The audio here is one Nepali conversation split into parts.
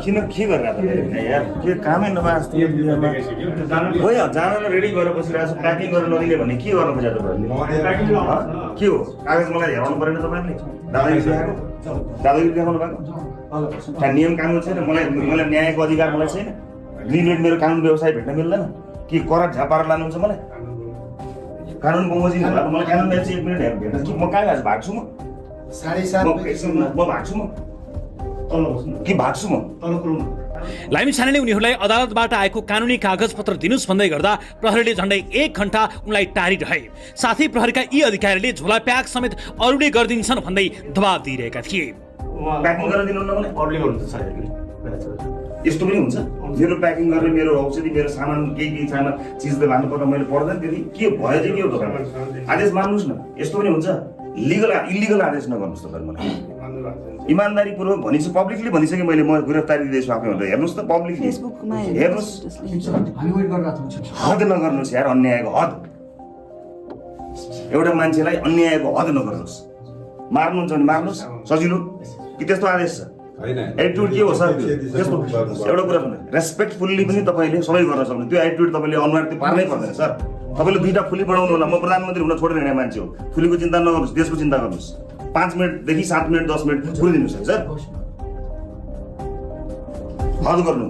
किन के गरेर यार के कामै नभए हो जान रेडी गरेर बसिरहेको छ प्याकिङ गरेर नदिने भने के गर्नु खोजेको तपाईँहरूले के हो कागज मलाई हेराउनु परेन तपाईँहरूले दादागिरी देखाउनु भएको नियम कानुन छैन मलाई न्यायको अधिकार मलाई छैन 2 मिनट मेरो कानुन व्यवसाय भेट्न मिल्दैन कि करार झापाएर लानुहुन्छ मलाई कानुन बमोजिम होला मलाई कानुन व्यवसाय 1 मिनट भेट्न कि म कागज भाग्छु म 7:30 म भाग्छु म कि भाग्छु म लामिछानेले उनीहरूलाई अदालतबाट आएको कानुनी कागजपत्र दिनुस् भन्दै गर्दा प्रहरीले झण्डै 1 घण्टा उनलाई टारिरहे। साथै प्रहरीका यी अधिकारीले झोला प्याक समेत अरूले गरिदिन्छन् भन्दै दबाब दिइरहेका थिए। प्याकिङ गरेर दिनुहुन्न भने अरूले गर्नुहुन्छ यस्तो पनि हुन्छ मेरो प्याकिङ गरेर मेरो औषधि मेरो सामान केही सामान चिजले लानु पर्दा मैले पर्दैन त्यति के भयो चाहिँ के हो दोकानमा आदेश मान्नुहोस् न यस्तो पनि हुन्छ इलिगल आदेश नगर्नुहोस् त मलाई इमानदारी पूर्वक भनिन्छ पब्लिकली भनिसकेँ मैले म गिरफ्तारी दिँदैछु आफै भनेर हेर्नुहोस् त पब्लिकली हेर्नुहोस् हद नगर्नुहोस् यार अन्यायको हद एउटा मान्छेलाई अन्यायको हद नगर्नुहोस् मार्नुहुन्छ भने मार्नुहोस् सजिलो कि त्यस्तो आदेश छ एटिट्युड के हो सर त्यस्तो एउटा कुरा सुन्नु रेस्पेक्टफुल्ली पनि तपाईँले सबै गर्न सक्नु त्यो एटिट्युड तपाईँले अनुहार त्यो पार्नै पर्दैन सर तपाईँले 2टा फुली बढाउनु होला म प्रधानमन्त्री हुन छोडेर हिँड्ने मान्छे हो फुलीको चिन्ता नगर्नुहोस् देशको चिन्ता गर्नुहोस् 5 मिनटदेखि 7 मिनट 10 मिनट पुरिदिनुहोस् है सर हद गर्नु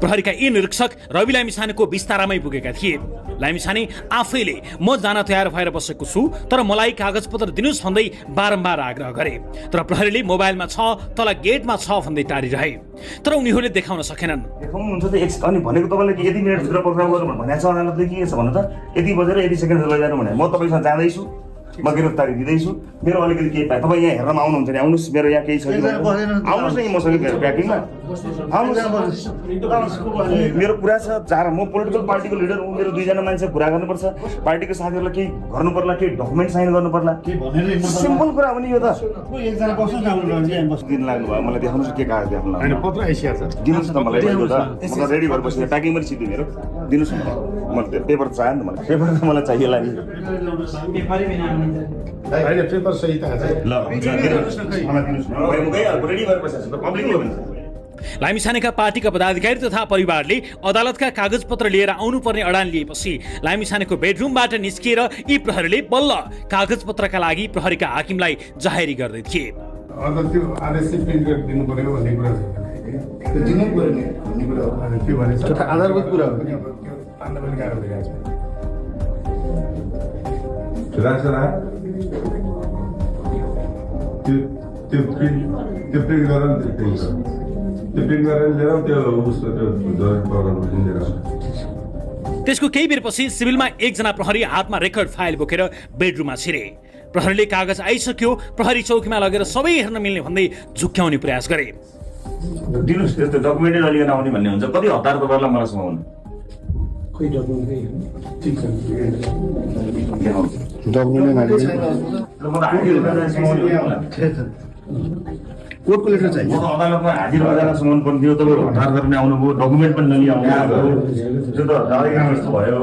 प्रहरीका यी निरीक्षक रवि लामिछानेको विस्तारामै पुगेका थिए। लामिछाने आफैले म जान तयार भएर बसेको छु तर मलाई कागजपत्र दिनुस् भन्दै बारम्बार आग्रह गरे तर प्रहरीले मोबाइलमा छ तल गेटमा छ भन्दै टारिरहे तर उनीहरूले देखाउन सकेनन्। देखाउनुहुन्छ त अनि भनेको तपाईँले कि यति मिनट भित्र पक्राउ गर्नु भनेको छ अदालतले के छ भन्नु त यति बजेर यति सेकेन्ड लैजानु भने म तपाईँसँग जाँदैछु म गिरफ्तारी दिँदैछु मेरो अलिकति केही पाए तपाईँ यहाँ हेर्न आउनुहुन्छ नि आउनुहोस् मेरो यहाँ केही छ आउनुहोस् न मसँग प्याकिङमा आउनुहोस् मेरो कुरा छ म पोलिटिकल पार्टीको लिडर ऊ मेरो 2जना मान्छे कुरा गर्नुपर्छ पार्टीको साथीहरूलाई केही गर्नु पर्ला केही डकुमेन्ट साइन गर्नु पर्ला सिम्पल कुरा हो नि यो त दिन लाग्नु भयो मलाई देखाउनुहोस् के कागज देखाउनु दिनुहोस् न मलाई म रेडी भएर बसेर प्याकिङ पनि सिद्धि मेरो दिनुहोस् न मलाई पेपर चाहियो नि त मलाई पेपर त मलाई चाहियो लाग्यो पेपर सही त ल रेडी भएर बसेको छ पब्लिकले भन्छ लामिछानेका पार्टीका पदाधिकारी तथा परिवारले अदालतका कागजपत्र लिएर आउनुपर्ने अडान लिएपछि लामिछानेको बेडरुमबाट निस्किएर यी प्रहरीले बल्ल कागजपत्रका लागि प्रहरीका हाकिमलाई जाहेरी गर्दै थिए। त्यो आदेश प्रिन्ट दिनु पर्यो भन्ने कुरा छ त्यो दिनु पर्यो नि भन्ने कुरा हो के भने त्यो आधारभूत कुरा हो नि अब पाण्डवले गाह्रो भइरहेछ राजरा त्यो प्रिन्ट गरेर त्यसको केही बेरपछि सिभिलमा एकजना प्रहरी हातमा रेकर्ड फाइल बोकेर बेडरुममा छिरे। प्रहरीले कागज आइसक्यो प्रहरी चौकीमा लगेर सबै हेर्न मिल्ने भन्दै झुक्क्याउने प्रयास गरे। दिनुहोस् त्यस्तो डकुमेन्टै नलिएर आउने भन्ने हुन्छ कति हतार तपाईँलाई मलाई सुनाउनु कोही डकुमेन्ट ठीक छ कोर्टको लेटर चाहिन्छ अदालतमा हाजिर भएर सम्मान पनि थियो तपाईँ हतार गर्न आउनुभयो डकुमेन्ट पनि नलिएर आउनुभयो त्यो त दादागिरी जस्तो भयो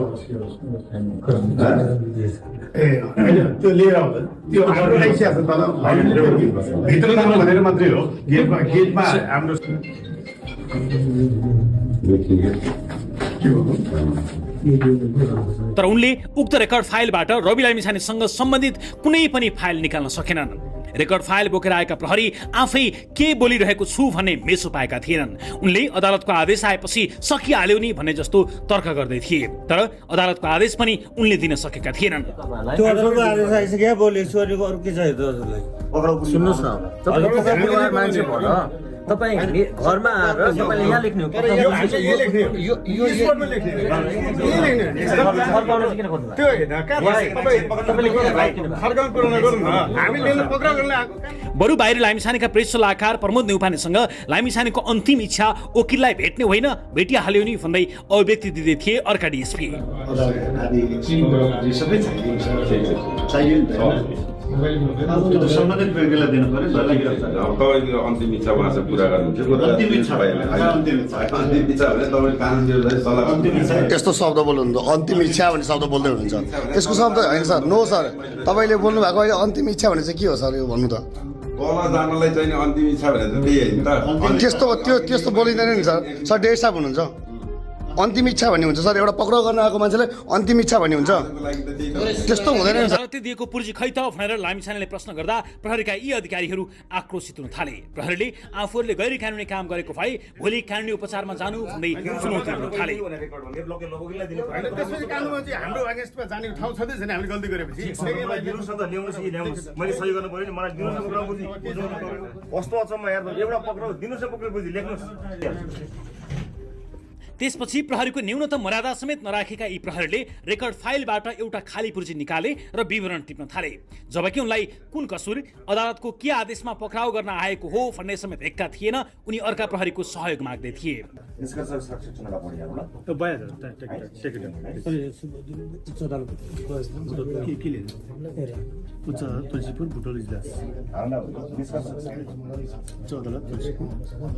त्यो लिएर आउँदा त्यो हाम्रो आइसकेको छ तल भित्र जानु भनेर मात्रै हो गेटमा हाम्रो तर उनले उक्त रेकर्ड फाइलबाट रवि लामिछानेसँग सम्बन्धित कुनै पनि फाइल निकाल्न सकेनन्। रेकर्ड फाइल बोकेर आएका प्रहरी आफै के बोलिरहेको छु भन्ने मेसो पाएका थिएनन्। उनले अदालतको आदेश आएपछि सकिहाल्यो नि भन्ने जस्तो तर्क गर्दै थिए तर अदालतको आदेश पनि उनले दिन सकेका थिएनन्। त्यो अदालतको आदेश आइसक्यो बोले छोरीको अरु के चाहियो हजुरलाई सुन्नुस् न तपाईँ मान्छे भन तपाईँ घरमा आएर तपाईले यहाँ लेख्नु बरु बाहिर लामिछानेका प्रेस सल्लाहकार प्रमोद नेउपानेसँग लामिछानेको अन्तिम इच्छा वकिललाई भेट्ने होइन भेटिहाल्यो नि भन्दै अभिव्यक्ति दिँदै थिए अर्का डिएसपी। सम्बन्धित व्यक्तिलाई दिनु पर्यो अन्तिम इच्छा उहाँसँग कुरा गर्नुहुन्छ यस्तो शब्द बोल्नु अन्तिम इच्छा भन्ने शब्द बोल्दै हुनुहुन्छ यसको शब्द होइन सर नो सर तपाईँले बोल्नु भएको अहिले अन्तिम इच्छा भने चाहिँ के हो सर यो भन्नु त तल जानलाई चाहिँ अन्तिम इच्छा भनेर चाहिँ त्यही होइन त त्यस्तो बोलिँदैन नि सर सर डेढ साहब हुनुहुन्छ अन्तिम इच्छा भन्ने हुन्छ सर एउटा पक्राउ गर्न आएको मान्छेलाई अन्तिम इच्छा भन्ने हुन्छ त्यस्तो हुँदैन नि सर अदालतले दिएको पुर्जी खै त भनेर लामिछानेले प्रश्न गर्दा प्रहरीका यी अधिकारीहरू आक्रोशित हुन थाले। प्रहरीले आफूहरूले गैर कानुनी काम गरेको भए भोलि कानुनी उपचारमा जानु भन्दै चुनौती दिन थाले। त्यसपछि कानुनमा चाहिँ हाम्रो अगेन्स्टमा जाने ठाउँ छँदै छैन हामीले गल्ती गरेपछि मैले सही गर्नु पर्यो नि मलाई दिनुहोस् न पक्राउ बुझी कस्तो अचम्म यार एउटा पक्राउ दिनुहोस् न पक्राउ बुझी लेख्नुहोस्। त्यसपछि प्रहरीको न्यूनतम मर्यादा समेत नराखेका यी प्रहरीले रेकर्ड फाइलबाट एउटा खाली पुर्जी निकाले र विवरण टिप्न थाले, जबकि उनलाई कुन कसुर अदालतको के आदेशमा पक्राउ गर्न आएको हो भन्ने समेत एक्का थिएन। उनी अर्का प्रहरीको सहयोग माग्दै थिए।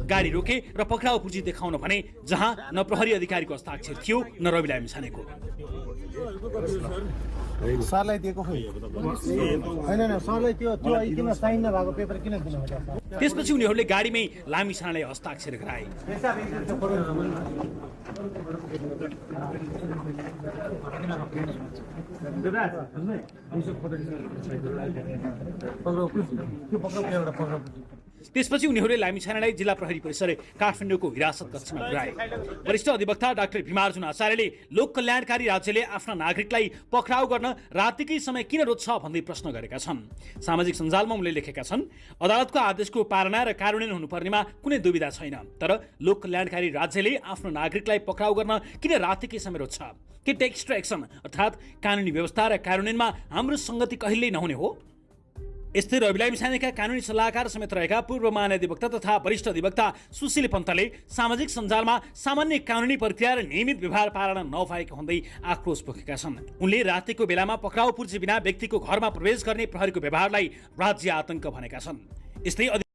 गाडी रोके र पक्राउ पुर्जी देखाउन भने जहाँ न प्रहरी अधिकारीको हस्ताक्षर थियो न रवि लामिछानेको। सरलाई दिएको होइन सरलाई त्यो किन साइन नभएको पेपर किन दिनु त्यसपछि उनीहरूले गाडीमै लामिछानेलाई हस्ताक्षर गराए। त्यसपछि उनीहरूले लामिछानेलाई जिल्ला प्रहरी परिसर काठमाडौँको हिरासत कक्षमा पुर्याए। वरिष्ठ अधिवक्ता डाक्टर भीमार्जुन आचार्यले लोक कल्याणकारी राज्यले आफ्ना नागरिकलाई पक्राउ गर्न रातिकै समय किन रोज्छ भन्दै प्रश्न गरेका छन्। सामाजिक सञ्जालमा उनले लेखेका छन्, अदालतको आदेशको पालना र कार्यान्वयन हुनुपर्नेमा कुनै दुविधा छैन, तर लोक कल्याणकारी राज्यले आफ्नो नागरिकलाई पक्राउ गर्न किन रातिकै समय रोज्छ? के टेक्स्ट एक्सन अर्थात् कानुनी व्यवस्था र कार्यान्वयनमा हाम्रो सङ्गति कहिल्यै नहुने हो? यस्तै रवि लामिछानेका कानुनी सल्लाहकार समेत रहेका पूर्व महाधिवक्ता तथा वरिष्ठ अधिवक्ता सुशील पन्तले सामाजिक सञ्जालमा सामान्य कानुनी प्रक्रिया र नियमित व्यवहार पालन नभएको भन्दै आक्रोश पोखेका छन्। उनले रातिको बेलामा पक्राउ पुर्जी बिना व्यक्तिको घरमा प्रवेश गर्ने प्रहरीको व्यवहारलाई राज्य आतंक भनेका छन्। यस्तै